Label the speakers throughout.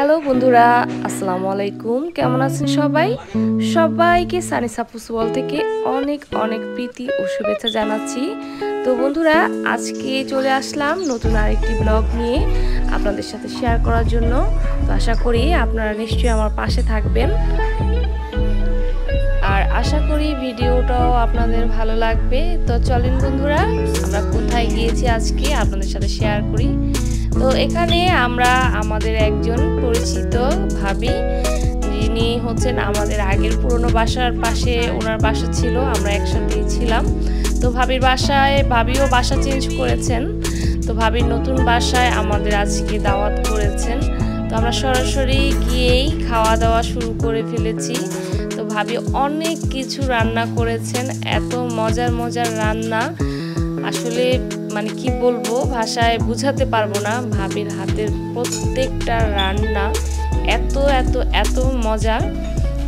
Speaker 1: Hello বন্ধুরা, আসসালামু আলাইকুম। কেমন আছেন সবাই? সবাইকে সানি সাপুস ওয়ার্ল্ড থেকে অনেক অনেক প্রীতি ও শুভেচ্ছা জানাচ্ছি। তো বন্ধুরা, আজকে চলে আসলাম নতুন আরেকটি ব্লগ নিয়ে আপনাদের সাথে শেয়ার করার জন্য। তো আশা করি আপনারা নিশ্চয়ই আমার পাশে থাকবেন, আর আশা করি ভিডিওটাও আপনাদের ভালো লাগবে। তো চলেন বন্ধুরা, আমরা কোথায় গিয়েছি আজকে আপনাদের সাথে শেয়ার করি। তো এখানে আমরা আমাদের একজন পরিচিত ভাবি, যিনি হচ্ছেন আমাদের আগের পুরনো বাসার পাশে ওনার বাসা ছিল, আমরা একসাথেই ছিলাম। তো ভাবির বাসায়, ভাবিও বাসা চেঞ্জ করেছেন, তো ভাবির নতুন বাসায় আমাদের আজকে দাওয়াত করেছেন। তো আমরা সরাসরি গিয়েই খাওয়া দাওয়া শুরু করে ফেলেছি। তো ভাবি অনেক কিছু রান্না করেছেন, এত মজার মজার রান্না, আসলে মানে কি বলবো, ভাষায় বুঝাতে পারবো না। ভাবির হাতের প্রত্যেকটা রান্না এত এত এত মজা,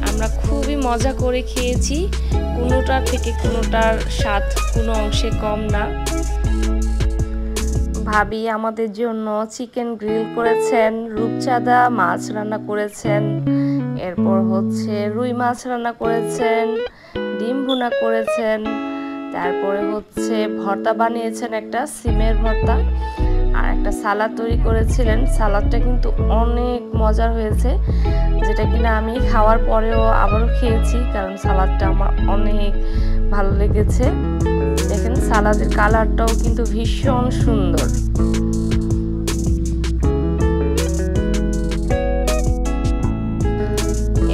Speaker 1: আমরা খুবই মজা করে খেয়েছি। কোনোটার থেকে কোনোটার স্বাদ কোনো অংশে কম না। ভাবি আমাদের জন্য চিকেন গ্রিল করেছেন, রূপচাঁদা মাছ রান্না করেছেন, এরপর হচ্ছে রুই মাছ রান্না করেছেন, ডিম ভুনা করেছেন, তারপরে হচ্ছে ভর্তা বানিয়েছেন, একটা সিমের ভর্তা, আর একটা সালাদ তৈরি করেছিলেন। সালাদটা কিন্তু অনেক মজার হয়েছে, যেটা কিনা আমি খাওয়ার পরেও আবারও খেয়েছি, কারণ সালাদটা আমার অনেক ভালো লেগেছে। দেখেন সালাদের কালারটাও কিন্তু ভীষণ সুন্দর।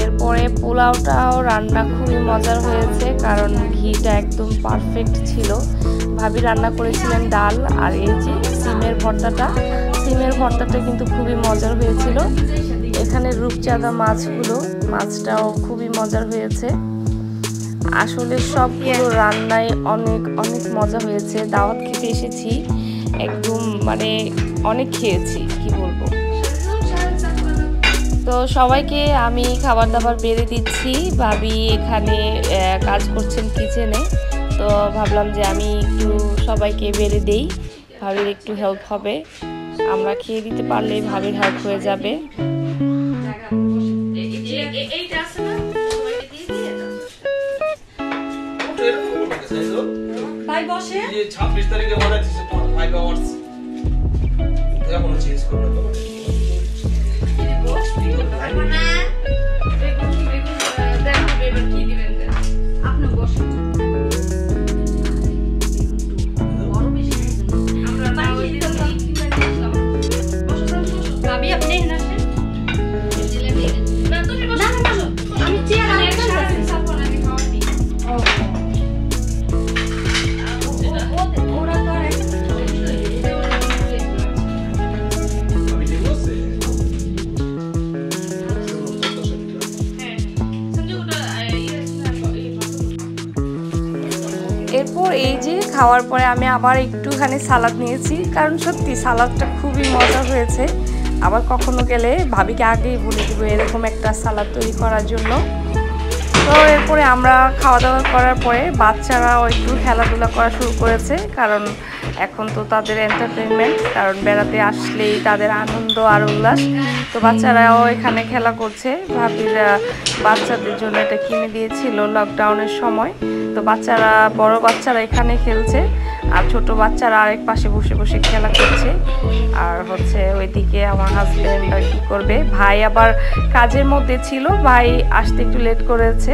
Speaker 1: এরপরে পোলাওটাও রান্না খুবই মজার হয়েছে, কারণ ঘিটা একদম পারফেক্ট ছিল। ভাবি রান্না করেছিলেন ডাল, আর এই যে সিমের ভর্তাটা কিন্তু খুবই মজার হয়েছিল। এখানে রূপচাঁদা মাছটাও খুবই মজার হয়েছে। আসলে সবগুলো রান্নায় অনেক অনেক মজা হয়েছে। দাওয়াত খেতে এসেছি, একদম মানে অনেক খেয়েছি, কি বলবো। তো সবাইকে আমি খাবার দাবার বেড়ে দিচ্ছি। ভাবি এখানে কাজ করছেন কিচেনে, তো ভাবলাম যে আমি একটু সবাইকে বেড়ে দেই, ভাবির একটু হেল্প হবে। আমরা খেয়ে দিতে পারলেই ভাবির হেল্প হয়ে যাবে। এরপর এই যে খাওয়ার পরে আমি আবার একটুখানি সালাদ নিয়েছি, কারণ সত্যি সালাদটা খুবই মজা হয়েছে। আবার কখনো গেলে ভাবিকে আগেই বলে দেবো এরকম একটা সালাদ তৈরি করার জন্য। তো এরপরে আমরা খাওয়া দাওয়া করার পরে বাচ্চারাও একটু খেলাধুলা করা শুরু করেছে, কারণ এখন তো তাদের এন্টারটেনমেন্ট, কারণ বেড়াতে আসলেই তাদের আনন্দ আর উল্লাস। তো বাচ্চারাও এখানে খেলা করছে। ভাবির বাচ্চাদের জন্য এটা কিনে দিয়েছিল লকডাউনের সময়। তো বড় বাচ্চারা এখানে খেলছে, আর ছোট বাচ্চারা আরেক পাশে বসে বসে খেলা করছে। আর হচ্ছে ওইদিকে আমার হাজবেন্ড কি করবে, ভাই আবার কাজের মধ্যে ছিল, ভাই আসতে একটু লেট করেছে।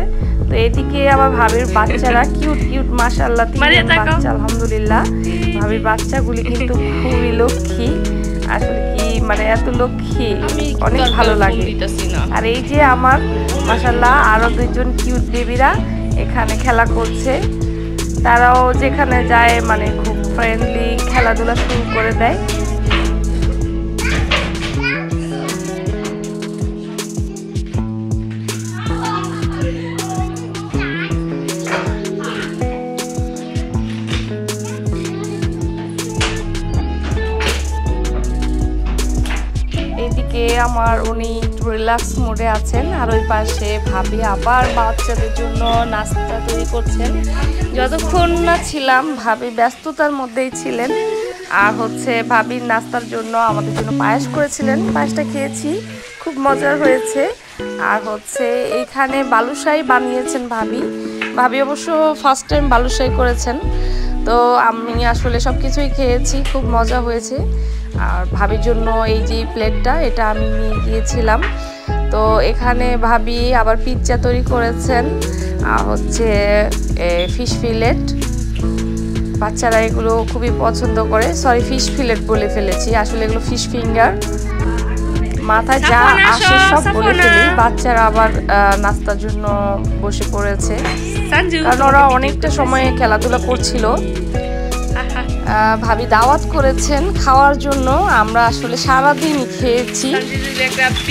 Speaker 1: তো এদিকে আবার ভাবির বাচ্চারা কিউট মাশাআল্লাহ, তিনজন বাচ্চা, আলহামদুলিল্লাহ। ভাবির বাচ্চাগুলি কিন্তু খুবই লক্ষ্মী, আসলে কি মানে এত লক্ষ্মী, অনেক ভালো লাগে। আর এই যে আমার মাশাআল্লাহ আরো দুইজন কিউট বেবিরা এখানে খেলা করছে। তারাও যেখানে যায় মানে খুব ফ্রেন্ডলি খেলাধুলা শুরু করে দেয়। এদিকে আমার উনি রিল্যাক্স মোডে আছেন, আর ওই পাশে ভাবি আবার বাচ্চাদের জন্য নাস্তা তৈরি করছেন। যতক্ষণ না ছিলাম ভাবি ব্যস্ততার মধ্যেই ছিলেন, আর হচ্ছে ভাবির নাস্তার জন্য আমাদের জন্য পায়েস করেছিলেন, পায়েসটা খেয়েছি, খুব মজার হয়েছে। আর হচ্ছে এইখানে বালুশাহী বানিয়েছেন ভাবি অবশ্য ফার্স্ট টাইম বালুশাহী করেছেন। তো আমি আসলে সব কিছুই খেয়েছি, খুব মজা হয়েছে। আর ভাবির জন্য এই যে প্লেটটা, এটা আমি নিয়ে গিয়েছিলাম। তো এখানে ভাবি আবার পিৎজা তৈরি করেছেন, আর হচ্ছে ফিশ ফিলেট। বাচ্চারা এগুলো খুবই পছন্দ করে, সরি ফিশ ফিলেট বলে ফেলেছি, আসলে এগুলো ফিশ ফিঙ্গার। মাথায় যা আসে সব বলে ফেলি। বাচ্চারা আবার নাস্তার জন্য বসে পড়েছে, কারণ ওরা অনেকটা সময় খেলাধুলা করছিল। ভাবি দাওয়াত করেছেন খাওয়ার জন্য, আমরা আসলে সারাদিন খেয়েছি,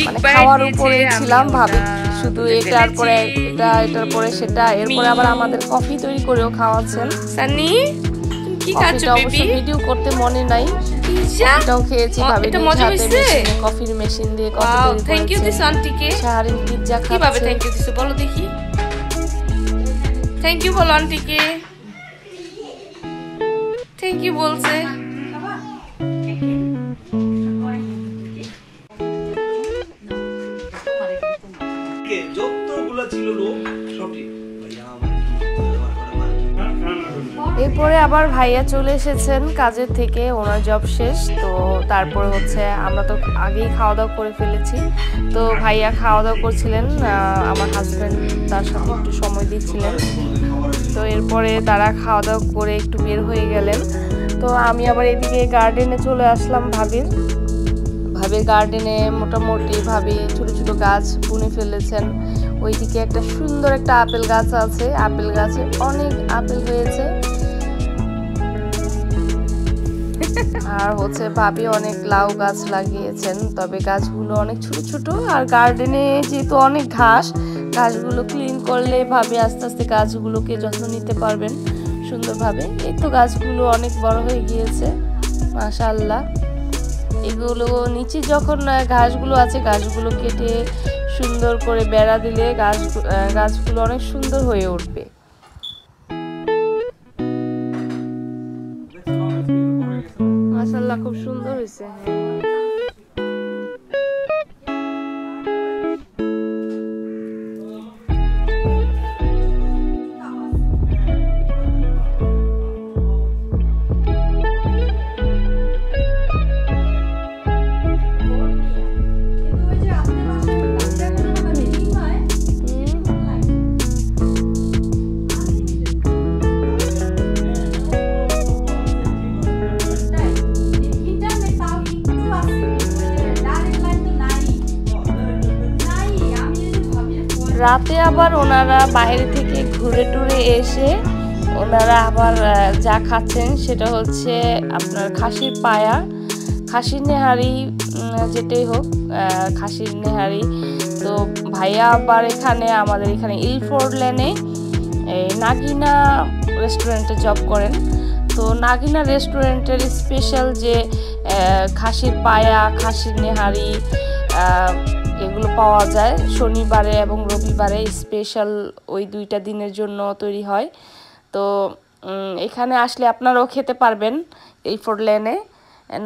Speaker 1: মানে খাওয়ার উপরে ছিলাম। ভাবি শুধু এটার পরে এটা, এটার পরে সেটা, এরপরে আবার আমাদের কফি তৈরি করেও খাওয়াচ্ছেন। কফিটা অবশ্য ভিডিও করতে মনে নাই, এটাও খেয়েছি। ভাবি কফির মেশিন দিয়ে কফি তৈরি করেছে। শাহরিন পিৎজা খাচ্ছে।
Speaker 2: থ্যাংক ইউ দিছো বলো দেখি, থ্যাংক ইউ বলো আন্টিকে, থ্যাংক ইউ বলছে।
Speaker 1: এরপরে আবার ভাইয়া চলে এসেছেন কাজের থেকে, ওনার জব শেষ। তো তারপরে হচ্ছে আমরা তো আগেই খাওয়া দাওয়া করে ফেলেছি। তো ভাইয়া খাওয়া দাওয়া করছিলেন, আমার হাজব্যান্ড তার সাথে একটু সময় দিচ্ছিলেন। তো এরপরে তারা খাওয়া দাওয়া করে একটু বের হয়ে গেলেন। তো আমি আবার এদিকে গার্ডেনে চলে আসলাম। ভাবির গার্ডেনে মোটামুটি ভাবি ছোট ছোট গাছ বুনে ফেলেছেন। ওইদিকে একটা সুন্দর একটা আপেল গাছ আছে, আপেল গাছে অনেক আপেল হয়েছে। আর হচ্ছে ভাবি অনেক লাউ গাছ লাগিয়েছেন, তবে গাছগুলো অনেক ছোট ছোট। আর গার্ডেনে যেহেতু অনেক ঘাসগুলো ক্লিন করলে ভাবি আস্তে আস্তে গাছগুলোকে যত্ন নিতে পারবেন সুন্দরভাবে। এই তো গাছগুলো অনেক বড় হয়ে গিয়েছে মাশাআল্লাহ। এগুলো নিচে যখন ঘাসগুলো আছে, গাছগুলো কেটে সুন্দর করে বেড়া দিলে গাছগুলো অনেক সুন্দর হয়ে উঠবে। মাশাআল্লাহ খুব সুন্দর হয়েছে। রাতে আবার ওনারা বাইরে থেকে ঘুরে টুরে এসে ওনারা আবার যা খাচ্ছেন সেটা হচ্ছে আপনার খাসির পায়া, খাসির নেহারি, যেটাই হোক খাসির নেহারি। তো ভাইয়া আবার আমাদের এখানে ইলফোর্ড লেনে নাগিনা রেস্টুরেন্টে জব করেন। তো নাগিনা রেস্টুরেন্টের স্পেশাল যে খাসির পায়া, খাসির নেহারি এগুলো পাওয়া যায় শনিবারে এবং রবিবারে, স্পেশাল ওই দুইটা দিনের জন্য তৈরি হয়। তো এখানে আসলে আপনারাও খেতে পারবেন ইলফোর্ড লেনে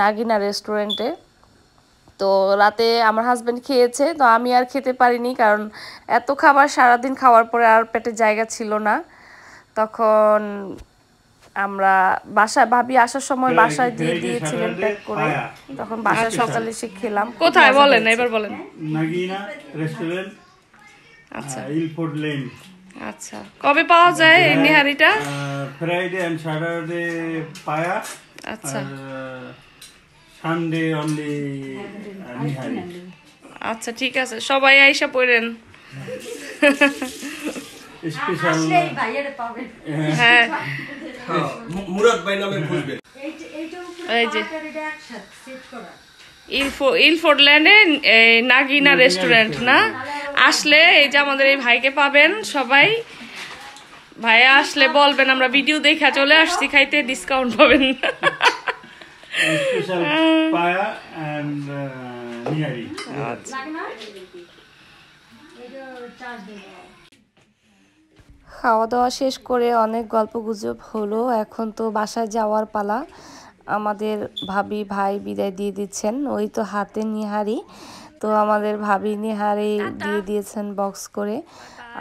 Speaker 1: নাগিনা রেস্টুরেন্টে। তো রাতে আমার হাজব্যান্ড খেয়েছে, তো আমি আর খেতে পারিনি, কারণ এত খাবার সারাদিন খাওয়ার পরে আর পেটে জায়গা ছিল না। তখন আমরা ভাবি আসার সময় বাসায় দিয়ে দিয়েছিলেন প্যাক করে, তখন বাসায় সকালে এসে খেলাম।
Speaker 2: কোথায় বলেন, এবার বলেন।
Speaker 3: নাগিনা রেস্টুরেন্ট,
Speaker 2: আচ্ছা
Speaker 3: ইলফোর্ড লেন।
Speaker 2: আচ্ছা, কবে পাওয়া যায় এই নেহারিটা?
Speaker 3: ফ্রাইডে এন্ড স্যাটারডে পায়া,
Speaker 2: আচ্ছা,
Speaker 3: সানডে অনলি নিহারি।
Speaker 2: আচ্ছা ঠিক আছে, সবাই আইসা পড়েন।
Speaker 3: স্পেশাল
Speaker 2: হ্যাঁ,
Speaker 4: মুরাদ ভাই নামে খুঁজবেন।
Speaker 2: এই যে ইলফোর্ড ল্যান্ডে নাগিনা রেস্টুরেন্ট না, আসলে এই যে আমাদের এই ভাইকে পাবেন সবাই। ভাইয়া আসলে বলবেন আমরা ভিডিও দেখা চলে আসছি খাইতে, ডিসকাউন্ট পাবেন।
Speaker 3: স্পেশাল পায়া এন্ড নিহারি।
Speaker 1: খাওয়া দাওয়া শেষ করে অনেক গল্প গুজব হলো, এখন তো বাসায় যাওয়ার পালা। আমাদের ভাবি ভাই বিদায় দিয়ে দিচ্ছেন, ওই তো হাতে নিহারি, তো আমাদের ভাবি নিহারি দিয়ে দিয়েছেন বক্স করে।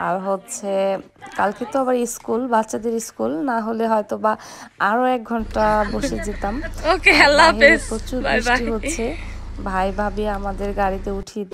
Speaker 1: আর হচ্ছে কালকে তো আবার স্কুল, বাচ্চাদের স্কুল, না হলে হয়তো বা আরো 1 ঘন্টা বসে যেতাম।
Speaker 2: ওকে, আল্লাহ হাফেজ,
Speaker 1: প্রচুর
Speaker 2: বাই
Speaker 1: বৃষ্টি
Speaker 2: বাই।
Speaker 1: হচ্ছে, ভাই ভাবি আমাদের গাড়িতে উঠিয়ে